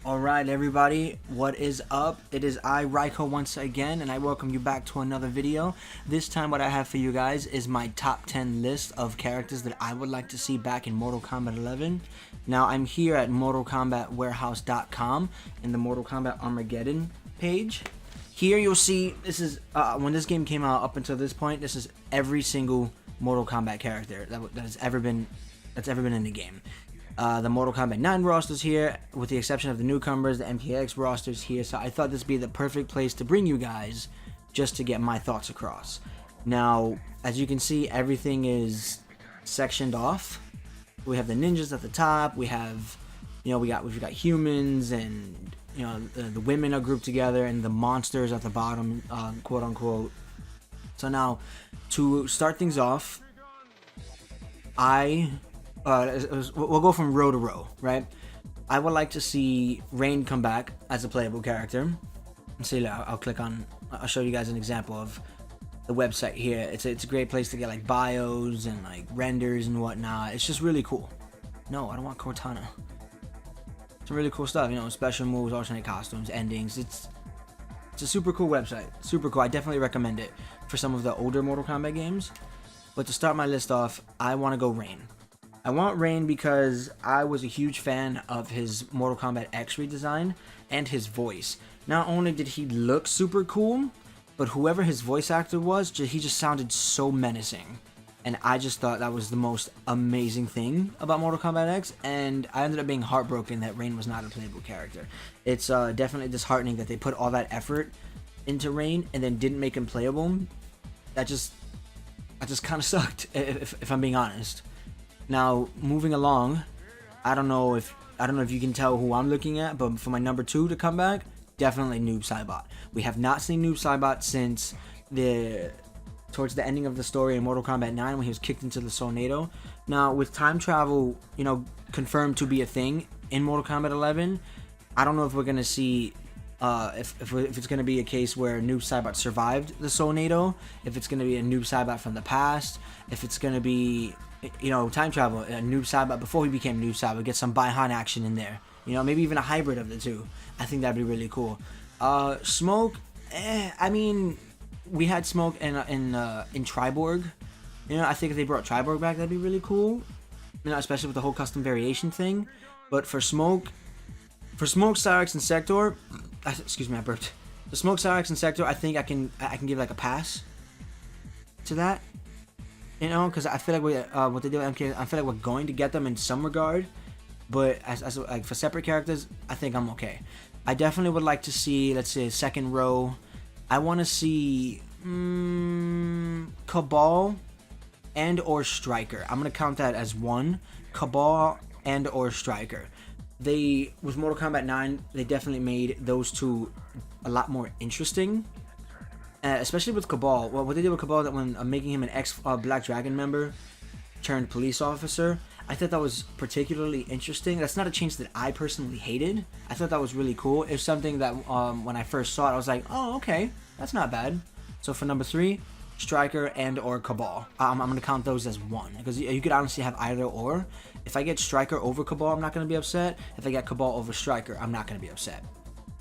Alright everybody, what is up? It is I, Raiko, once again, and I welcome you back to another video. This time what I have for you guys is my top 10 list of characters that I would like to see back in Mortal Kombat 11. Now I'm here at MortalKombatWarehouse.com in the Mortal Kombat Armageddon page. Here you'll see, this is, when this game came out up until this point, this is every single Mortal Kombat character that's ever been in the game. The Mortal Kombat 9 roster's here, with the exception of the newcomers. The MKX roster's here, so I thought this would be the perfect place to bring you guys just to get my thoughts across. Now, as you can see, everything is sectioned off. We have the ninjas at the top. We have, we've got humans, and the women are grouped together, and the monsters at the bottom, quote unquote. So now, to start things off, we'll go from row to row, right? I would like to see Rain come back as a playable character. So I'll show you guys an example of the website here. It's a great place to get like bios and like renders and whatnot. It's just really cool. No, I don't want Cortana. Some really cool stuff, special moves, alternate costumes, endings. It's a super cool website. Super cool. I definitely recommend it for some of the older Mortal Kombat games. But to start my list off, I want to go Rain. I want Rain because I was a huge fan of his Mortal Kombat X redesign and his voice. Not only did he look super cool, but whoever his voice actor was, he just sounded so menacing. And I just thought that was the most amazing thing about Mortal Kombat X, and I ended up being heartbroken that Rain was not a playable character. It's definitely disheartening that they put all that effort into Rain and then didn't make him playable. That just kind of sucked, if I'm being honest. Now, moving along, I don't know if you can tell who I'm looking at, but for my number 2 to come back, definitely Noob Saibot. We have not seen Noob Saibot since towards the ending of the story in Mortal Kombat 9 when he was kicked into the Soulnado. Now, with time travel, confirmed to be a thing in Mortal Kombat 11, I don't know if we're gonna see if it's gonna be a case where Noob Saibot survived the Soulnado, if it's gonna be a Noob Saibot from the past, if it's gonna be time travel, Noob Saibot before he became Noob Saibot, get some Bi-Han action in there. Maybe even a hybrid of the two. I think that'd be really cool. Smoke, I mean, we had Smoke in Triborg. I think if they brought Triborg back, that'd be really cool. Especially with the whole custom variation thing. But for Smoke, Cyrax, and Sector, excuse me, I burped. The Smoke, Cyrax, and Sector, I think I can give like a pass to that. Because I feel like what they do with MK, I feel like we're going to get them in some regard, but as like for separate characters, I think I'm okay. I definitely would like to see, let's say, second row. I want to see Cabal and or Striker. I'm gonna count that as one. Cabal and or Striker. With Mortal Kombat 9, they definitely made those two a lot more interesting. Especially with Cabal. Well, what they did with Cabal, that when making him an ex-Black Dragon member turned police officer, I thought that was particularly interesting. That's not a change that I personally hated. I thought that was really cool. It was something that when I first saw it, I was like, oh, okay, that's not bad. So for number 3, Striker and or Cabal. I'm going to count those as one, because you could honestly have either or. If I get Striker over Cabal, I'm not going to be upset. If I get Cabal over Striker, I'm not going to be upset.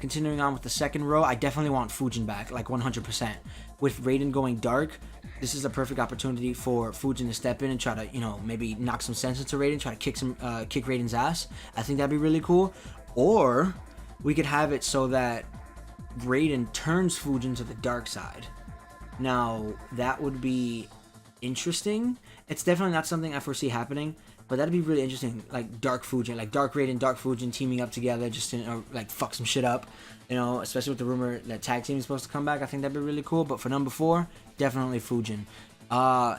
Continuing on with the second row, I definitely want Fujin back, like 100%. With Raiden going dark, this is a perfect opportunity for Fujin to step in and try to, maybe knock some sense into Raiden, try to kick Raiden's ass. I think that'd be really cool. Or we could have it so that Raiden turns Fujin to the dark side. Now, that would be interesting. It's definitely not something I foresee happening, but that'd be really interesting, like Dark Fujin, like Dark Raiden, Dark Fujin teaming up together just to like fuck some shit up, especially with the rumor that tag team is supposed to come back. I think that'd be really cool. But for number 4, definitely Fujin.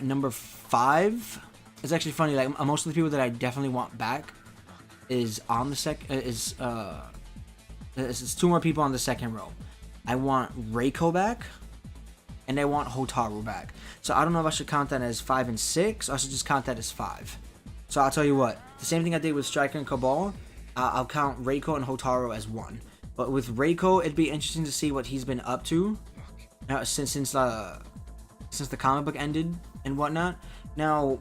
Number 5, it's actually funny. Like most of the people that I definitely want back is on the it's 2 more people on the second row. I want Reiko back, and I want Hotaru back. So I don't know if I should count that as 5 and 6, or I should just count that as 5. So I'll tell you what, the same thing I did with Striker and Cabal, I'll count Reiko and Hotaru as 1. But with Reiko, it'd be interesting to see what he's been up to since the comic book ended and whatnot. Now,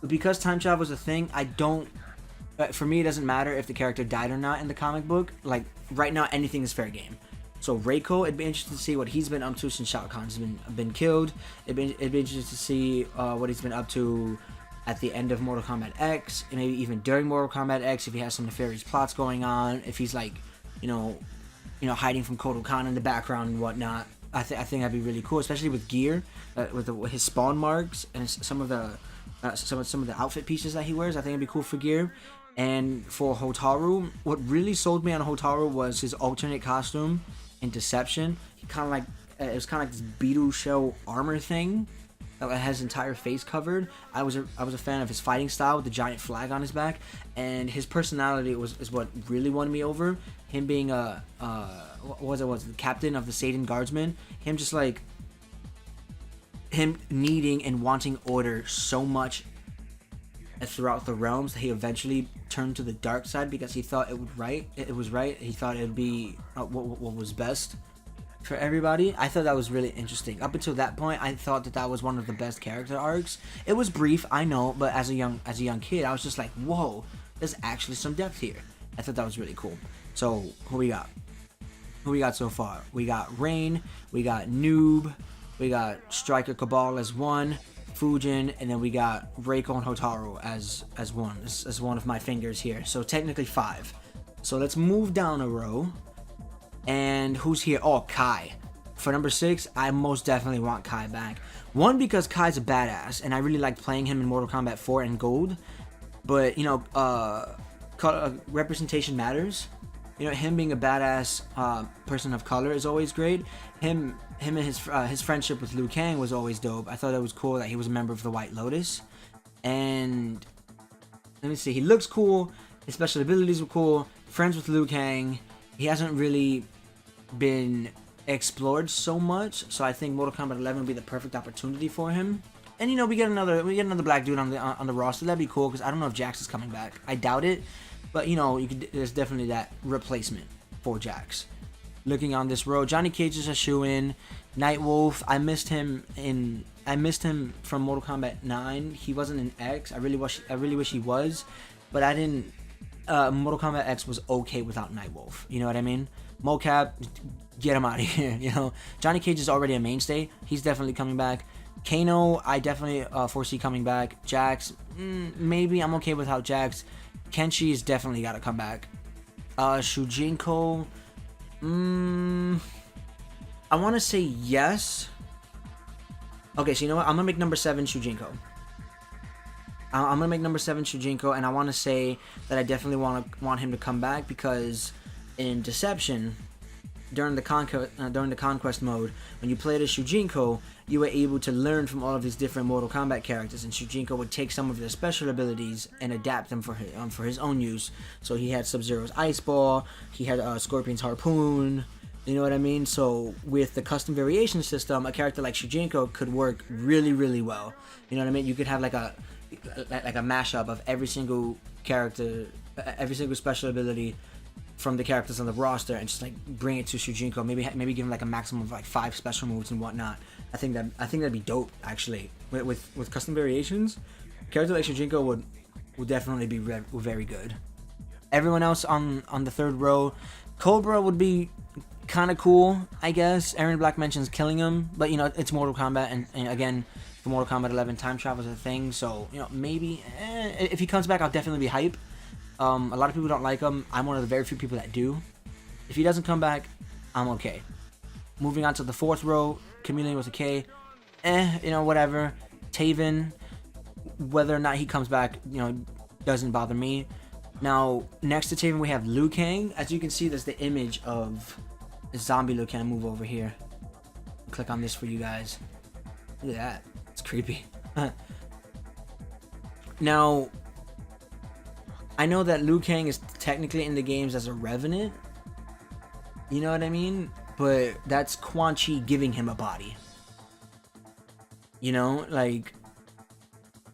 because time travel is a thing, I don't For me, it doesn't matter if the character died or not in the comic book. Like, right now, anything is fair game. So Reiko, it'd be interesting to see what he's been up to since Shao Kahn's been killed. It'd be interesting to see what he's been up to at the end of Mortal Kombat X, and maybe even during Mortal Kombat X, if he has some nefarious plots going on, if he's like, hiding from Kotal Kahn in the background and whatnot. I think that'd be really cool, especially with gear, with his spawn marks and some of the outfit pieces that he wears. I think it'd be cool for gear. And for Hotaru, what really sold me on Hotaru was his alternate costume in Deception. He kind of like it was kind of like this beetle shell armor thing that has his entire face covered. I was a fan of his fighting style with the giant flag on his back, and his personality is what really won me over. Him being the captain of the Satan Guardsmen. Him just like him needing and wanting order so much throughout the realms that he eventually turned to the dark side because he thought it was right. He thought it would be what was best for everybody. I thought that was really interesting. Up until that point, I thought that was one of the best character arcs. It was brief, I know, but as a young kid, I was just like, whoa, there's actually some depth here. I thought that was really cool. So who we got? Who we got so far? We got Rain, we got Noob, we got Striker Cabal as one, Fujin, and then we got Reiko and Hotaru as one. As one of my fingers here. So technically 5. So let's move down a row. And who's here? Oh, Kai. For number 6, I most definitely want Kai back. One, because Kai's a badass, and I really liked playing him in Mortal Kombat 4 and Gold. But, representation matters. Him being a badass person of color is always great. Him and his friendship with Liu Kang was always dope. I thought it was cool that he was a member of the White Lotus. And let me see, he looks cool. His special abilities were cool. Friends with Liu Kang. He hasn't really been explored so much, so I think Mortal Kombat 11 would be the perfect opportunity for him. And we get another black dude on the roster. That'd be cool because I don't know if Jax is coming back. I doubt it. But, there's definitely that replacement for Jax. Looking on this road, Johnny Cage is a shoe-in. Nightwolf, I missed him from Mortal Kombat 9. He wasn't in X. I really wish he was. But I didn't... Mortal Kombat X was okay without Nightwolf. You know what I mean? Mocap, get him out of here, Johnny Cage is already a mainstay. He's definitely coming back. Kano, I definitely foresee coming back. Jax, maybe. I'm okay without Jax. Kenshi has definitely got to come back. Shujinko, I want to say yes. Okay, so you know what? I'm going to make number 7 Shujinko. I'm going to make number 7 Shujinko, and I want to say that I definitely want him to come back because in Deception, during the conquest mode, when you played as Shujinko, you were able to learn from all of these different Mortal Kombat characters, and Shujinko would take some of their special abilities and adapt them for his own use. So he had Sub-Zero's Ice Ball, he had Scorpion's Harpoon, you know what I mean? So with the custom variation system, a character like Shujinko could work really, really well. You know what I mean? You could have like a mashup of every single character, every single special ability from the characters on the roster, and just like bring it to Shujinko. Maybe give him like a maximum of like 5 special moves and whatnot. I think that'd be dope actually. With custom variations, a character like Shujinko would definitely be very good. Everyone else on the third row, Cobra would be kind of cool, I guess. Aaron Black mentions killing him, but it's Mortal Kombat, and again, for Mortal Kombat 11, time travel is a thing. So maybe if he comes back, I'll definitely be hype. A lot of people don't like him. I'm one of the very few people that do. If he doesn't come back, I'm okay. Moving on to the fourth row, Chameleon with a K. Whatever. Taven, whether or not he comes back, doesn't bother me. Now, next to Taven, we have Liu Kang. As you can see, there's the image of zombie Liu Kang. Move over here. Click on this for you guys. Look at that. It's creepy. Now, I know that Liu Kang is technically in the games as a Revenant. You know what I mean? But that's Quan Chi giving him a body.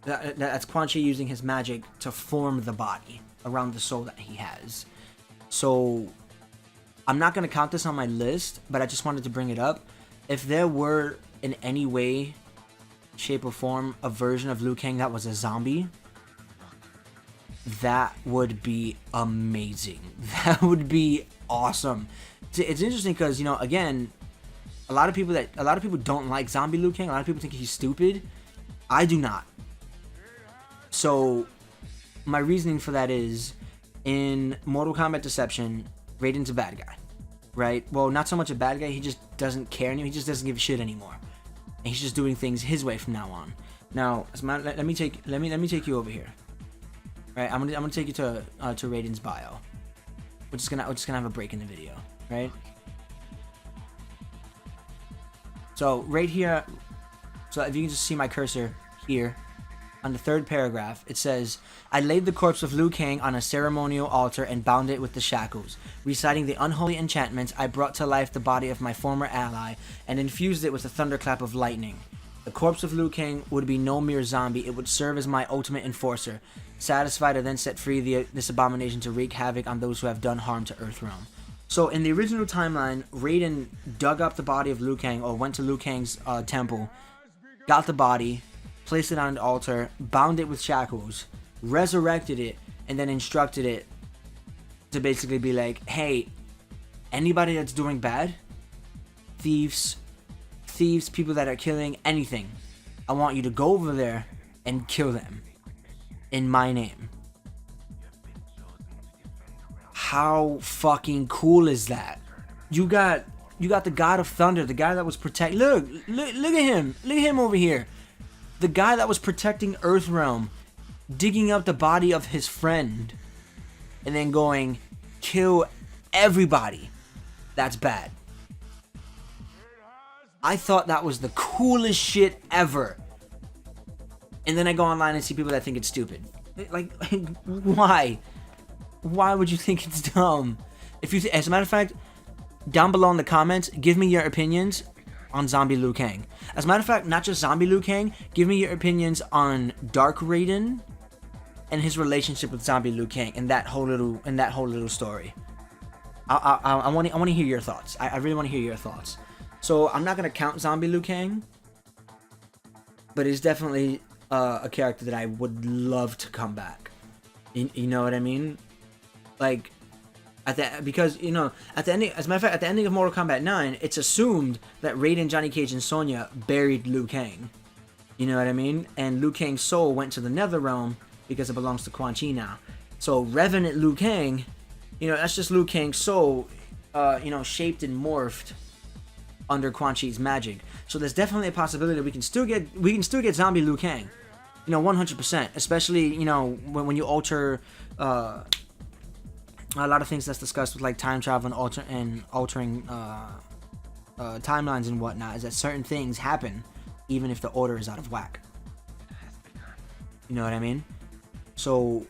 That's Quan Chi using his magic to form the body around the soul that he has. So, I'm not going to count this on my list, but I just wanted to bring it up. If there were, in any way, shape, or form, a version of Liu Kang that was a zombie, That would be amazing. That would be awesome. It's interesting because, you know, again, a lot of people don't like zombie Liu Kang. A lot of people think he's stupid. I do not. So my reasoning for that is, in Mortal Kombat Deception, Raiden's a bad guy, right? Well, not so much a bad guy. He just doesn't care anymore. He just doesn't give a shit anymore, and he's just doing things his way from now on. Now, let me take you over here. Right, I'm gonna take you to Raiden's bio. We're just gonna have a break in the video, right? So right here, so if you can just see my cursor here, on the third paragraph, it says, "I laid the corpse of Liu Kang on a ceremonial altar and bound it with the shackles. Reciting the unholy enchantments, I brought to life the body of my former ally and infused it with a thunderclap of lightning. The corpse of Liu Kang would be no mere zombie, it would serve as my ultimate enforcer. Satisfied, I then set free this abomination to wreak havoc on those who have done harm to Earthrealm." So in the original timeline, Raiden dug up the body of Liu Kang, or went to Liu Kang's temple, got the body, placed it on an altar, bound it with shackles, resurrected it, and then instructed it to basically be like, hey, anybody that's doing bad, thieves, people that are killing anything, I want you to go over there and kill them in my name. How fucking cool is that? You got the God of Thunder, the guy that was look at him over here. The guy that was protecting Earthrealm, digging up the body of his friend, and then going, kill everybody that's bad. I thought that was the coolest shit ever. And then I go online and see people that think it's stupid. Like why? Why would you think it's dumb? As a matter of fact, down below in the comments, give me your opinions on Zombie Liu Kang. As a matter of fact, not just Zombie Liu Kang, give me your opinions on Dark Raiden and his relationship with Zombie Liu Kang and that whole little story. I want to hear your thoughts. I really want to hear your thoughts. So I'm not gonna count Zombie Liu Kang, but it's definitely a character that I would love to come back. You know what I mean? Like, because, you know, at the ending, as a matter of fact, at the ending of Mortal Kombat 9, it's assumed that Raiden, Johnny Cage, and Sonya buried Liu Kang. You know what I mean? And Liu Kang's soul went to the Nether Realm because it belongs to Quan Chi now. So Revenant Liu Kang, you know, that's just Liu Kang's soul, you know, shaped and morphed under Quan Chi's magic. So there's definitely a possibility that we can still get Zombie Liu Kang. You know, 100%. Especially, you know, when you alter a lot of things that's discussed with like time travel and altering timelines and whatnot, is that certain things happen even if the order is out of whack. You know what I mean? So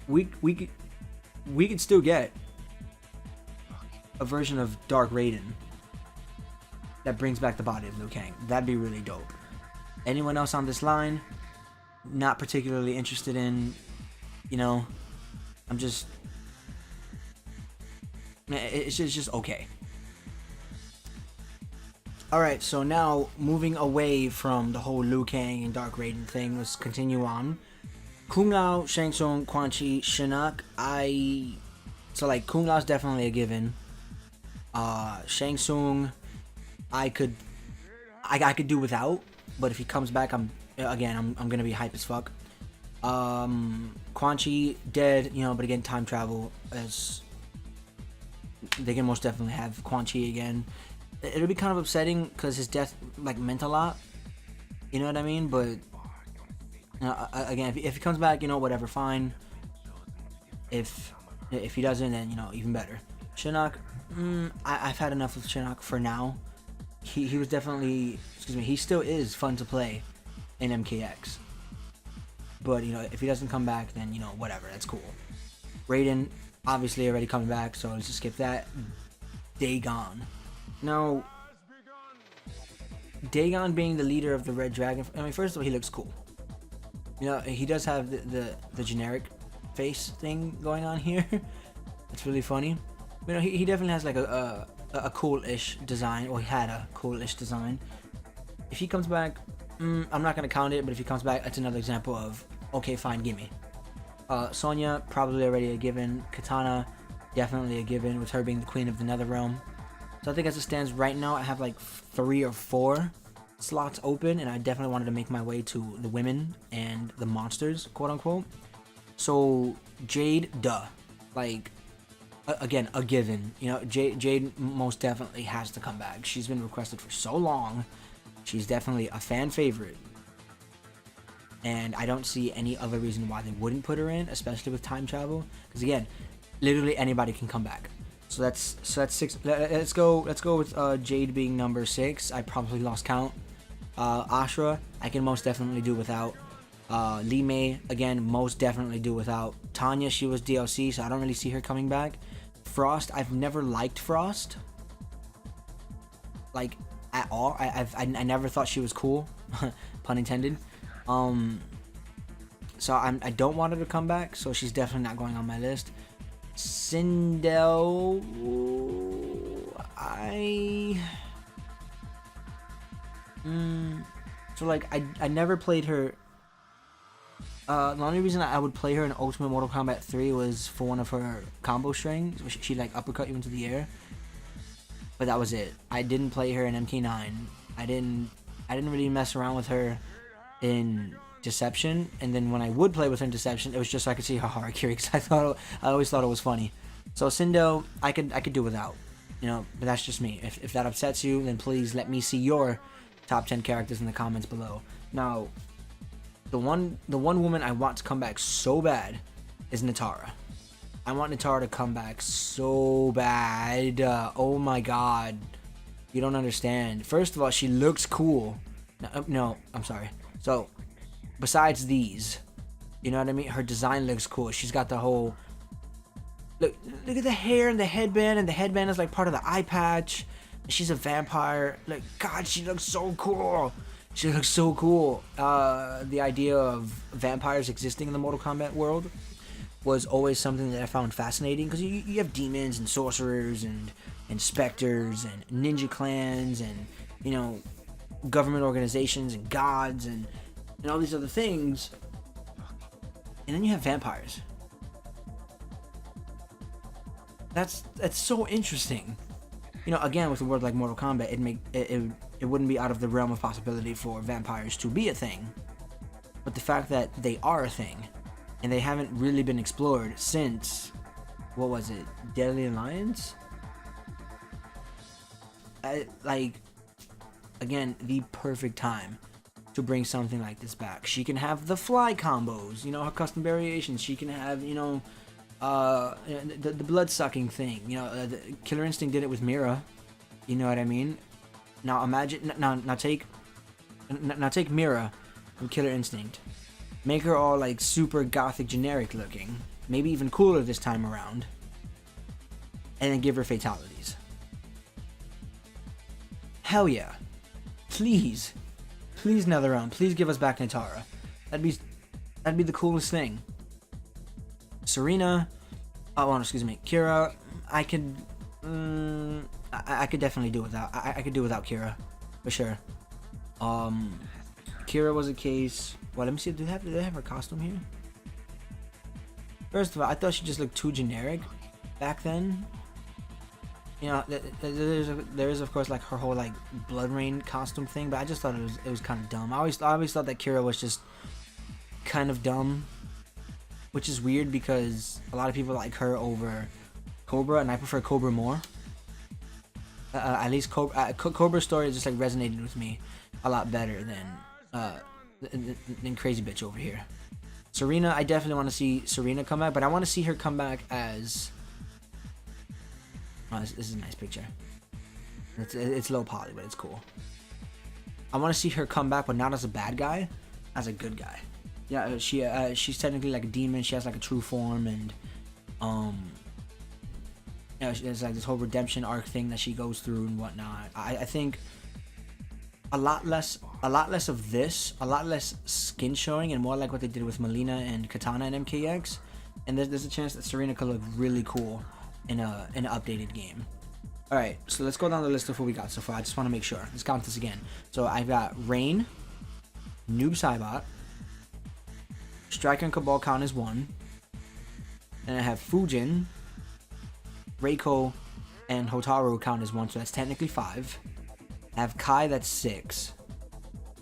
we could still get a version of Dark Raiden that brings back the body of Liu Kang. That'd be really dope. Anyone else on this line? Not particularly interested in, you know, it's just okay. Alright, so now moving away from the whole Liu Kang and Dark Raiden thing, let's continue on. Kung Lao, Shang Tsung, Quan Chi, Shinnok. So like Kung Lao's definitely a given. Shang Tsung, I could do without, but if he comes back, I'm gonna be hype as fuck. Quan Chi dead, you know, but again, time travel, as they can most definitely have Quan Chi again. It'll be kind of upsetting because his death like meant a lot, you know what I mean? But you know, again, if he comes back, you know, whatever, fine. If he doesn't, then, you know, even better. Shinnok, I've had enough of Shinnok for now. He was definitely, he still is fun to play in MKX. But, you know, if he doesn't come back, then, you know, whatever, that's cool. Raiden, obviously already coming back, so let's just skip that. Dagon. Now, Dagon being the leader of the Red Dragon, I mean, first of all, he looks cool. You know, he does have the generic face thing going on here. It's really funny. You know, he definitely has like a cool-ish design, or he had a cool-ish design. If he comes back, I'm not gonna count it, but if he comes back, that's another example of, okay, fine, gimme. Sonya, probably already a given. Katana, definitely a given, with her being the queen of the Nether Realm. So I think as it stands right now, I have like 3 or 4 slots open, and I definitely wanted to make my way to the women and the monsters, quote unquote. So Jade, duh, like again, a given. You know, Jade most definitely has to come back. She's been requested for so long. She's definitely a fan favorite, and I don't see any other reason why they wouldn't put her in, especially with time travel. Because again, literally anybody can come back. So that's 6. Let's go with Jade being number 6. I probably lost count. Ashra, I can most definitely do without. Lee May, again, most definitely do without. Tanya, she was DLC, so I don't really see her coming back. Frost, I've never liked Frost, like, at all. I never thought she was cool, pun intended. So I don't want her to come back, so she's definitely not going on my list. Sindel, so like I never played her. The only reason I would play her in Ultimate Mortal Kombat 3 was for one of her combo strings, where she like uppercut you into the air. But that was it. I didn't play her in MK9. I didn't really mess around with her in Deception. And then when I would play with her in Deception, it was just so I could see her harakiri, because I always thought it was funny. So Sindo, I could do without, you know. But that's just me. If that upsets you, then please let me see your top 10 characters in the comments below. Now, the one woman I want to come back so bad is Natara. I want Natara to come back so bad. Oh my god. You don't understand. First of all, she looks cool. No, I'm sorry. So, besides these, you know what I mean? Her design looks cool. She's got the whole... Look at the hair and the headband is like part of the eye patch. She's a vampire. Like, god, she looks so cool. She looks so cool. The idea of vampires existing in the Mortal Kombat world was always something that I found fascinating, because you have demons and sorcerers and specters and ninja clans and, you know, government organizations and gods and all these other things, and then you have vampires. That's so interesting. You know, again, with a word like Mortal Kombat, it wouldn't be out of the realm of possibility for vampires to be a thing. But the fact that they are a thing, and they haven't really been explored since, what was it, Deadly Alliance? Like, again, the perfect time to bring something like this back. She can have the fly combos, you know, her custom variations. She can have, you know, the blood sucking thing. You know, Killer Instinct did it with Mira. You know what I mean? Now imagine, now take Mira from Killer Instinct, make her all like super gothic, generic looking, maybe even cooler this time around, and then give her fatalities. Hell yeah! Please, NetherRealm, please give us back Natara. That'd be the coolest thing. Serena, Kira, I could definitely do without. I could do without Kira, for sure. Kira was a case. Well, let me see. Do they have her costume here? First of all, I thought she just looked too generic back then. You know, there is of course like her whole like Blood Rain costume thing, but I just thought it was kind of dumb. I always thought that Kira was just kind of dumb, which is weird because a lot of people like her over Cobra, and I prefer Cobra more. At least Cobra's story just like resonated with me a lot better than Crazy Bitch over here. Serena, I definitely want to see Serena come back, but I want to see her come back as... Oh, this is a nice picture. It's low poly, but it's cool. I want to see her come back, but not as a bad guy, as a good guy. Yeah, she's technically like a demon. She has like a true form, and you know, there's like this whole redemption arc thing that she goes through and whatnot. I think a lot less of this, a lot less skin showing, and more like what they did with Melina and Katana and MKX. And there's a chance that Serena could look really cool in an updated game. All right, so let's go down the list of what we got so far. I just want to make sure. Let's count this again. So I've got Rain, Noob Saibot, Striker and Cabal count as 1, And I have Fujin, Reiko, and Hotaru count as 1, so that's technically 5. I have Kai, that's 6.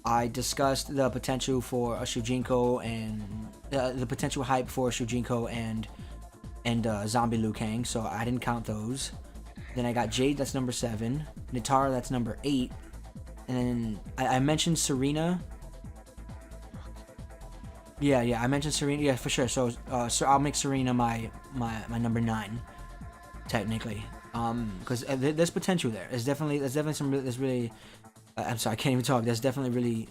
I discussed the potential for a Shujinko and the potential hype for Shujinko and Zombie Liu Kang, so I didn't count those. Then I got Jade, that's number 7. Nitara, that's number 8. And then I mentioned Serena. Yeah, I mentioned Serena. Yeah, for sure. So I'll make Serena my number 9, technically. Because there's potential there. There's definitely some. There's really. I'm sorry, I can't even talk. There's definitely really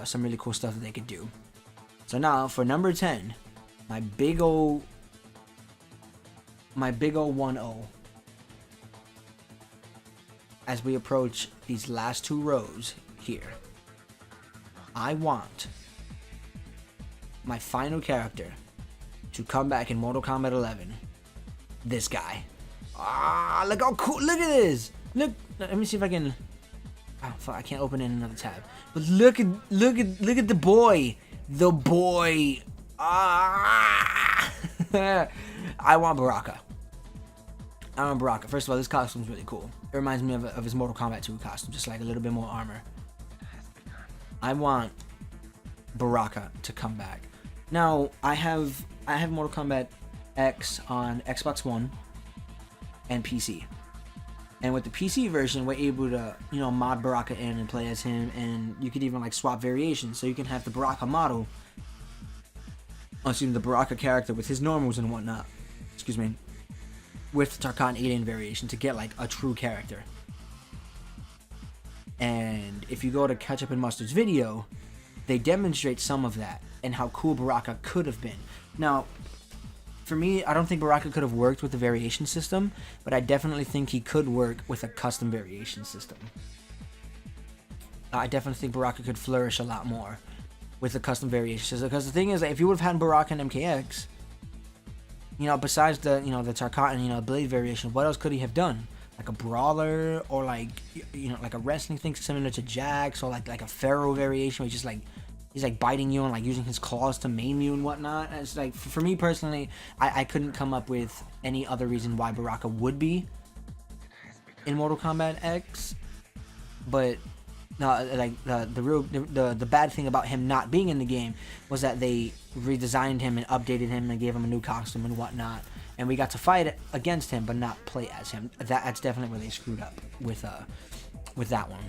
some really cool stuff that they could do. So now for number 10, my big ol' 1-0. As we approach these last 2 rows here, I want my final character to come back in Mortal Kombat 11. This guy. Ah, look how cool! Look at this. Look. Let me see if I can. Oh, fuck, I can't open it in another tab. But look at the boy. The boy. Ah. I want Baraka. First of all, this costume's really cool. It reminds me of his Mortal Kombat 2 costume, just like a little bit more armor. I want Baraka to come back. Now, I have Mortal Kombat X on Xbox One and PC. And with the PC version, we're able to, mod Baraka in and play as him, and you could even like swap variations. So you can have the Baraka model, the Baraka character with his normals and whatnot. Excuse me. With Tarkhan 8 variation to get like a true character. And if you go to Ketchup and Mustard's video, they demonstrate some of that and how cool Baraka could have been. Now, for me, I don't think Baraka could have worked with the variation system, but I definitely think he could work with a custom variation system. I definitely think Baraka could flourish a lot more with a custom variation system. Because the thing is, if you would have had Baraka and MKX, besides the Tarkhan, Blade variation, what else could he have done? Like a brawler, or like a wrestling thing similar to Jax, or like a Pharaoh variation, where he's like biting you and like using his claws to maim you and whatnot. And it's like, for me personally, I couldn't come up with any other reason why Baraka would be in Mortal Kombat X. But the bad thing about him not being in the game was that they redesigned him and updated him and gave him a new costume and whatnot, and we got to fight against him but not play as him. That's definitely where they screwed up with that one.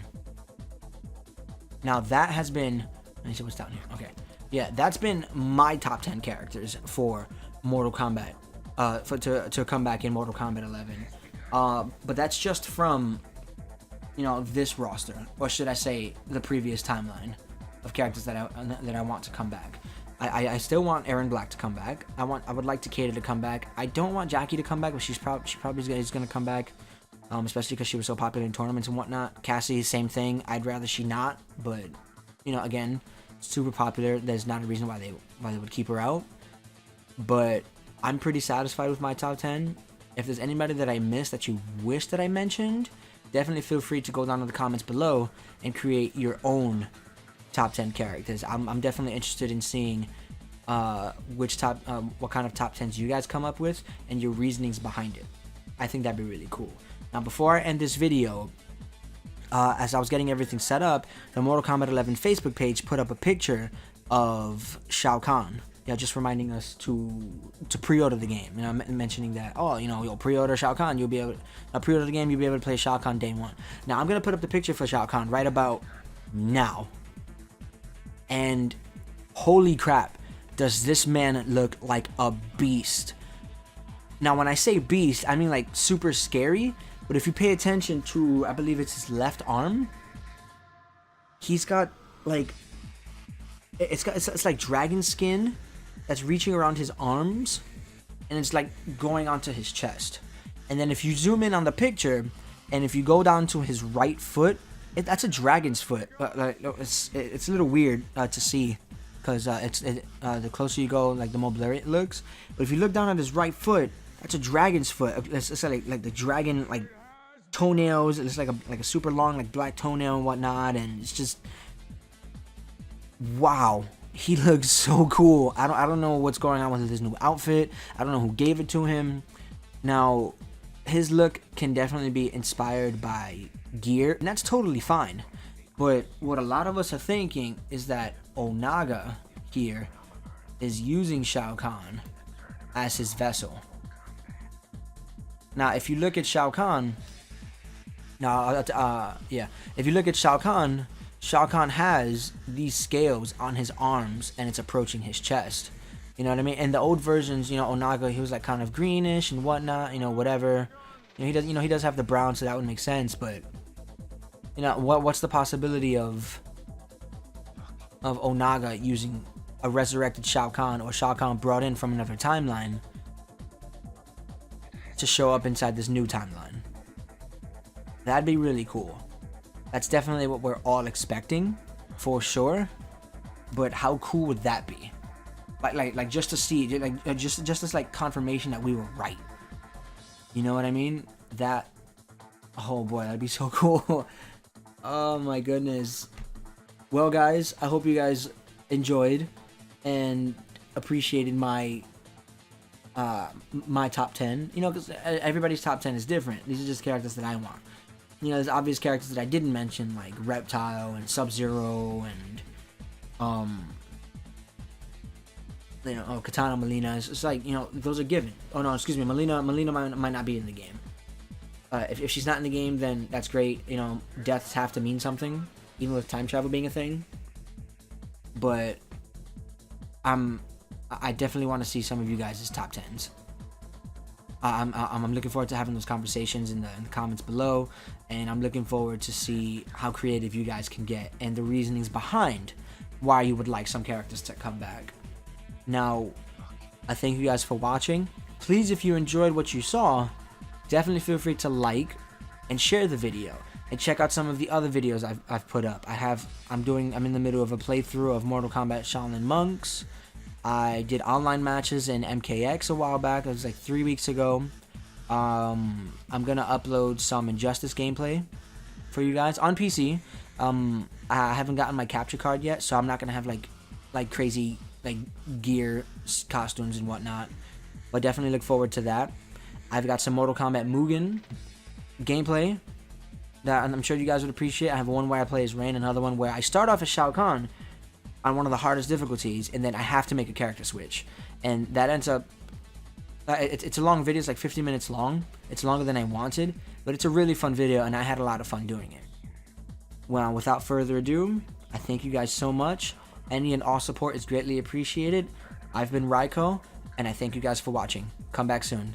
Now that has been, let me see what's down here. Okay, yeah, that's been my top 10 characters for Mortal Kombat to come back in Mortal Kombat 11. But that's just from this roster, or should I say the previous timeline of characters that I want to come back. I still want Aaron Black to come back. I would like Takeda to come back. I don't want Jackie to come back, but she probably is going to come back, especially because she was so popular in tournaments and whatnot. Cassie, same thing. I'd rather she not, but again, super popular. There's not a reason why they would keep her out. But I'm pretty satisfied with my top 10. If there's anybody that I missed that you wish that I mentioned, definitely feel free to go down in the comments below and create your own top 10 characters. I'm definitely interested in seeing what kind of top 10s you guys come up with and your reasonings behind it. I think that'd be really cool. Now, before I end this video, as I was getting everything set up, the Mortal Kombat 11 Facebook page put up a picture of Shao Kahn. Yeah, just reminding us to pre-order the game. Mentioning that, you'll pre-order Shao Kahn, you'll be able to pre-order the game, you'll be able to play Shao Kahn day 1. Now, I'm gonna put up the picture for Shao Kahn right about now. And holy crap, does this man look like a beast. Now, when I say beast, I mean like super scary, but if you pay attention to, I believe it's his left arm, he's got like, it's like dragon skin that's reaching around his arms, and it's like going onto his chest. And then if you zoom in on the picture, and if you go down to his right foot, that's a dragon's foot. It's a little weird to see, because the closer you go, like the more blurry it looks. But if you look down at his right foot, that's a dragon's foot. It's like the dragon like toenails. It's like a super long like black toenail and whatnot, and it's just wow. he looks so cool. I don't know what's going on with his new outfit. I don't know who gave it to him. Now, his look can definitely be inspired by gear, and that's totally fine. But what a lot of us are thinking is that Onaga here is using Shao Kahn as his vessel. Now, if you look at Shao Kahn, if you look at Shao Kahn has these scales on his arms, and it's approaching his chest. You know what I mean? And the old versions, you know, Onaga, he was like kind of greenish and whatnot, you know, whatever. He does have the brown, so that would make sense. But you know, what's the possibility of Onaga using a resurrected Shao Kahn, or Shao Kahn brought in from another timeline, to show up inside this new timeline? That'd be really cool. That's definitely what we're all expecting, for sure. But how cool would that be? Like just to see, just this like confirmation that we were right. You know what I mean? That, oh boy, that'd be so cool. Oh my goodness. Well, guys, I hope you guys enjoyed and appreciated my my top 10. You know, because everybody's top 10 is different. These are just characters that I want. You know, there's obvious characters that I didn't mention, like Reptile and Sub-Zero and you know, Katana Melina. It's like, you know, those are given. Oh no, excuse me, Melina might not be in the game. If she's not in the game, then that's great. You know, deaths have to mean something, even with time travel being a thing. But I definitely want to see some of you guys' top 10s. I'm looking forward to having those conversations in the comments below, and I'm looking forward to see how creative you guys can get and the reasonings behind why you would like some characters to come back. Now, I thank you guys for watching. Please, if you enjoyed what you saw, definitely feel free to like and share the video, and check out some of the other videos I've put up. I'm in the middle of a playthrough of Mortal Kombat Shaolin Monks. I did online matches in MKX a while back. It was like 3 weeks ago. I'm gonna upload some Injustice gameplay for you guys on PC. I haven't gotten my capture card yet, so I'm not gonna have like crazy like gear, costumes, and whatnot. But definitely look forward to that. I've got some Mortal Kombat Mugen gameplay that I'm sure you guys would appreciate. I have one where I play as Rain, another one where I start off as Shao Kahn on one of the hardest difficulties, and then I have to make a character switch, and that ends up it's a long video. It's like 50 minutes long. It's longer than I wanted, but it's a really fun video, and I had a lot of fun doing it. Well, without further ado, I thank you guys so much. Any and all support is greatly appreciated. I've been Raiko, and I thank you guys for watching. Come back soon.